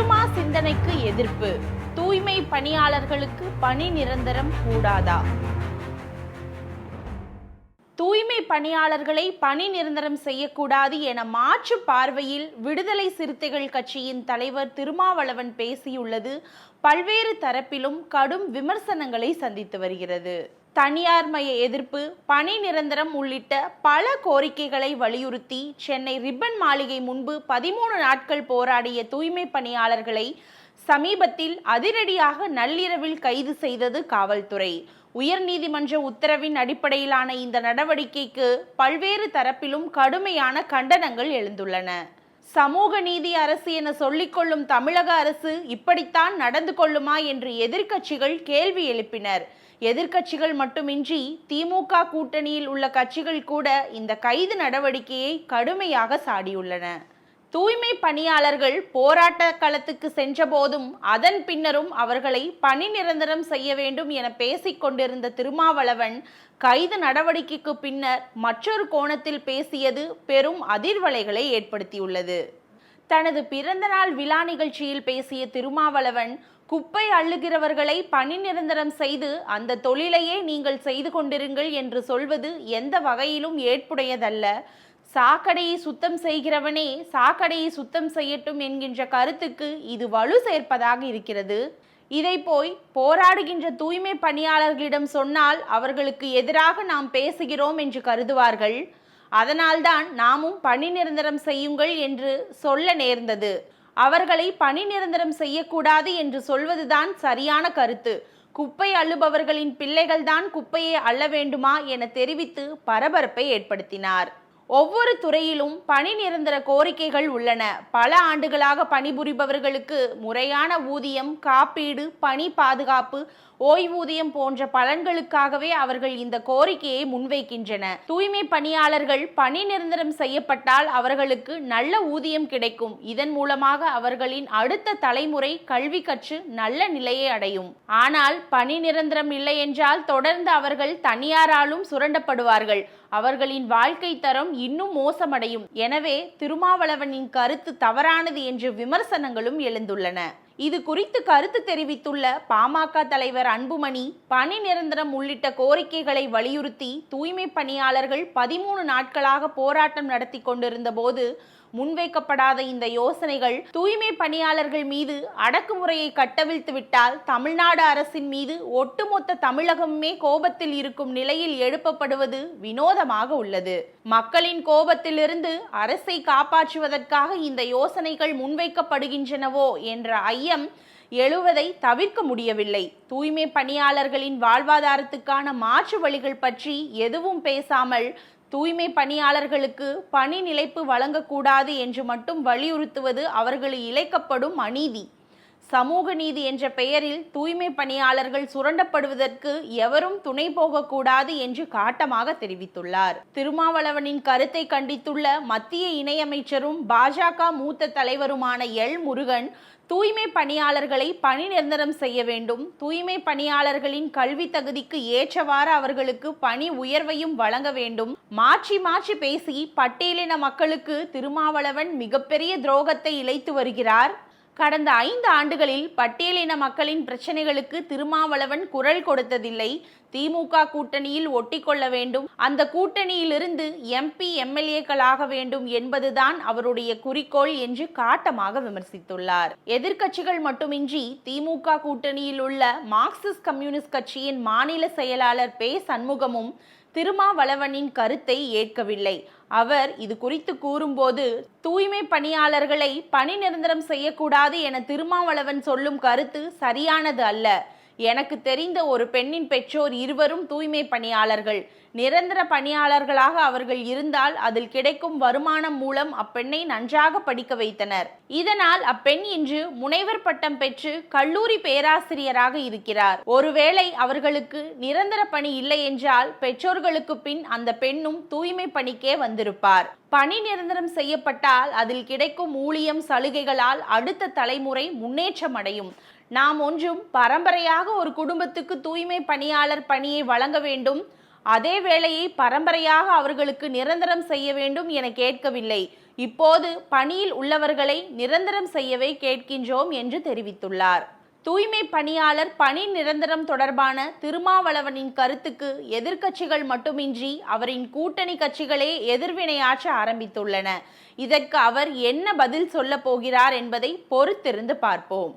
திருமா சிந்தனைக்கு எதிர்ப்பு. தூய்மை பணியாளர்களுக்கு பணி நிரந்தரம் கூடாதா? தூய்மை பணியாளர்களை பணி நிரந்தரம் செய்யக்கூடாது என மாற்று பார்வையில் விடுதலை சிறுத்தைகள் கட்சியின் தலைவர் திருமாவளவன் பேசியுள்ளது பல்வேறு தரப்பிலும் கடும் விமர்சனங்களை சந்தித்து வருகிறது. தனியார் மய எதிர்ப்பு, பணி நிரந்தரம் உள்ளிட்ட பல கோரிக்கைகளை வலியுறுத்தி சென்னை ரிப்பன் மாளிகை முன்பு 13 நாட்கள் போராடிய தூய்மை பணியாளர்களை சமீபத்தில் அதிரடியாக நள்ளிரவில் கைது செய்தது காவல்துறை. உயர்நீதிமன்ற உத்தரவின் அடிப்படையிலான இந்த நடவடிக்கைக்கு பல்வேறு தரப்பிலும் கடுமையான கண்டனங்கள் எழுந்துள்ளன. சமூக நீதி அரசு என சொல்லிக்கொள்ளும் தமிழக அரசு இப்படித்தான் நடந்து கொள்ளுமா என்று எதிர்க்கட்சிகள் கேள்வி எழுப்பினர். எதிர்க்கட்சிகள் மட்டுமின்றி திமுக கூட்டணியில் உள்ள கட்சிகள் கூட இந்த கைது நடவடிக்கையை கடுமையாக சாடியுள்ளன. தூய்மை பணியாளர்கள் போராட்ட களத்துக்கு சென்ற போதும் அதன் பின்னரும் அவர்களை பணி நிரந்தரம் செய்ய வேண்டும் என பேசிக் கொண்டிருந்த திருமாவளவன் கைது நடவடிக்கைக்கு பின்னர் மற்றொரு கோணத்தில் பேசியது பெரும் அதிர்வலைகளை ஏற்படுத்தியுள்ளது. தனது பிறந்தநாள் விழா நிகழ்ச்சியில் பேசிய திருமாவளவன், குப்பை அள்ளுகிறவர்களை பணி நிரந்தரம் செய்து அந்த தொழிலையே நீங்கள் செய்து கொண்டிருங்கள் என்று சொல்வது எந்த வகையிலும் ஏற்புடையதல்ல. சாக்கடையை சுத்தம் செய்கிறவனே சாக்கடையை சுத்தம் செய்யட்டும் என்கின்ற கருத்துக்கு இது வலு சேர்ப்பதாக இருக்கிறது. இதை போய் போராடுகின்ற தூய்மை பணியாளர்களிடம் சொன்னால் அவர்களுக்கு எதிராக நாம் பேசுகிறோம் என்று கருதுவார்கள். அதனால்தான் நாமும் பணி நிரந்தரம் செய்யுங்கள் என்று சொல்ல நேர்ந்தது. அவர்களை பணி நிரந்தரம் செய்யக்கூடாது என்று சொல்வதுதான் சரியான கருத்து. குப்பை அள்ளுபவர்களின் பிள்ளைகள்தான் குப்பையை அள்ள வேண்டுமா என தெரிவித்து பரபரப்பை ஏற்படுத்தினார். ஒவ்வொரு துறையிலும் பணி நிரந்தர கோரிக்கைகள் உள்ளன. பல ஆண்டுகளாக பணிபுரிபவர்களுக்கு முறையான ஊதியம், காப்பீடு, பணி பாதுகாப்பு, ஓய்வூதியம் போன்ற பலன்களுக்காகவே அவர்கள் இந்த கோரிக்கையை முன்வைக்கின்றன. தூய்மை பணியாளர்கள் பணி நிரந்தரம் செய்யப்பட்டால் அவர்களுக்கு நல்ல ஊதியம் கிடைக்கும். இதன் மூலமாக அவர்களின் அடுத்த தலைமுறை கல்வி கற்று நல்ல நிலையை அடையும். ஆனால் பணி நிரந்தரம் இல்லை என்றால் தொடர்ந்து அவர்கள் தனியாராலும் சுரண்டப்படுவார்கள். அவர்களின் வாழ்க்கை தரம் இன்னும் மோசமடையும். எனவே திருமாவளவனின் கருத்து தவறானது என்ற விமர்சனங்களும் எழுந்துள்ளன. இது குறித்து கருத்து தெரிவித்துள்ள பாமக தலைவர் அன்புமணி, பணி நிரந்தரம் உள்ளிட்ட கோரிக்கைகளை வலியுறுத்தி தூய்மை பணியாளர்கள் 13 நாட்களாக போராட்டம் நடத்தி கொண்டிருந்த போது முன்வைக்கப்படாத இந்த யோசனைகள் தூய்மை பணியாளர்கள் மீது அடக்குமுறையை கட்டவிழ்த்து விட்டால் தமிழ்நாடு அரசின் மீது ஒட்டுமொத்த தமிழகமே கோபத்தில் இருக்கும் நிலையில் எழுப்பப்படுவது வினோதமாக உள்ளது. மக்களின் கோபத்திலிருந்து அரசை காப்பாற்றுவதற்காக இந்த யோசனைகள் முன்வைக்கப்படுகின்றனவோ என்ற ஐயம் எழுவதை தவிர்க்க முடியவில்லை. தூய்மை பணியாளர்களின் வாழ்வாதாரத்துக்கான மாற்று வழிகள் பற்றி எதுவும் பேசாமல் தூய்மை பணியாளர்களுக்கு பணி நிலைப்பு வழங்கக்கூடாது என்று மட்டும் வலியுறுத்துவது அவர்களுக்கு இழைக்கப்படும் அநீதி. சமூக நீதி என்ற பெயரில் தூய்மை பணியாளர்கள் சுரண்டப்படுவதற்கு எவரும் துணை போகக்கூடாது என்று காட்டமாக தெரிவித்துள்ளார். திருமாவளவனின் கருத்தை கண்டித்துள்ள மத்திய இணையமைச்சரும் பாஜக மூத்த தலைவருமான எல் முருகன், தூய்மை பணியாளர்களை பணி நிரந்தரம் செய்ய வேண்டும். தூய்மை பணியாளர்களின் கல்வி தகுதிக்கு ஏற்றவாறு அவர்களுக்கு பணி உயர்வையும் வழங்க வேண்டும். மாற்றி மாற்றி பேசி பட்டியலின மக்களுக்கு திருமாவளவன் மிகப்பெரிய துரோகத்தை இழைத்து வருகிறார். கடந்த 5 ஆண்டுகளில் பட்டியலின மக்களின் பிரச்சனைகளுக்கு திருமாவளவன் குரல் கொடுத்ததில்லை. திமுக கூட்டணியில் ஒட்டிக்கொள்ள வேண்டும், அந்த கூட்டணியிலிருந்து MP MLAக்களாக வேண்டும் என்பதுதான் அவருடைய குறிக்கோள் என்று காட்டமாக விமர்சித்துள்ளார். எதிர்க்கட்சிகள் மட்டுமின்றி திமுக கூட்டணியில் உள்ள மார்க்சிஸ்ட் கம்யூனிஸ்ட் கட்சியின் மாநில செயலாளர் பே. சண்முகமும் திருமாவளவனின் கருத்தை ஏற்கவில்லை. அவர் இது குறித்து கூறும்போது, தூய்மை பணியாளர்களை பணி நிரந்தரம் செய்யக்கூடாது என திருமாவளவன் சொல்லும் கருத்து சரியானது அல்ல. எனக்கு தெரிந்த ஒரு பெண்ணின் பெற்றோர் இருவரும் தூய்மை பணியாளர்கள். நிரந்தர பணியாளர்களாக அவர்கள் இருந்தால் அதில் கிடைக்கும் வருமானம் மூலம் அப்பெண்ணை நன்றாக படிக்க வைத்தனர். இதனால் அப்பெண் இன்று முனைவர் பட்டம் பெற்று கல்லூரி பேராசிரியராக இருக்கிறார். ஒருவேளை அவர்களுக்கு நிரந்தர பணி இல்லை என்றால் பெற்றோர்களுக்கு பின் அந்த பெண்ணும் தூய்மை பணிக்கே வந்திருப்பார். பணி நிரந்தரம் செய்யப்பட்டால் அதில் கிடைக்கும் ஊதியம், சலுகைகளால் அடுத்த தலைமுறை முன்னேற்றம் அடையும். நாம் ஒன்றும் பரம்பரையாக ஒரு குடும்பத்துக்கு தூய்மை பணியாளர் பணியை வழங்க வேண்டும், அதே வேளையை பரம்பரையாக அவர்களுக்கு நிரந்தரம் செய்ய வேண்டும் என கேட்கவில்லை. இப்போது பணியில் உள்ளவர்களை நிரந்தரம் செய்யவே கேட்கின்றோம் என்று தெரிவித்துள்ளார். தூய்மை பணியாளர் பணி நிரந்தரம் தொடர்பான திருமாவளவனின் கருத்துக்கு எதிர்க்கட்சிகள் மட்டுமின்றி அவரின் கூட்டணி கட்சிகளே எதிர்வினையாற்ற ஆரம்பித்துள்ளன. இதற்கு அவர் என்ன பதில் சொல்ல போகிறார் என்பதை பொறுத்திருந்து பார்ப்போம்.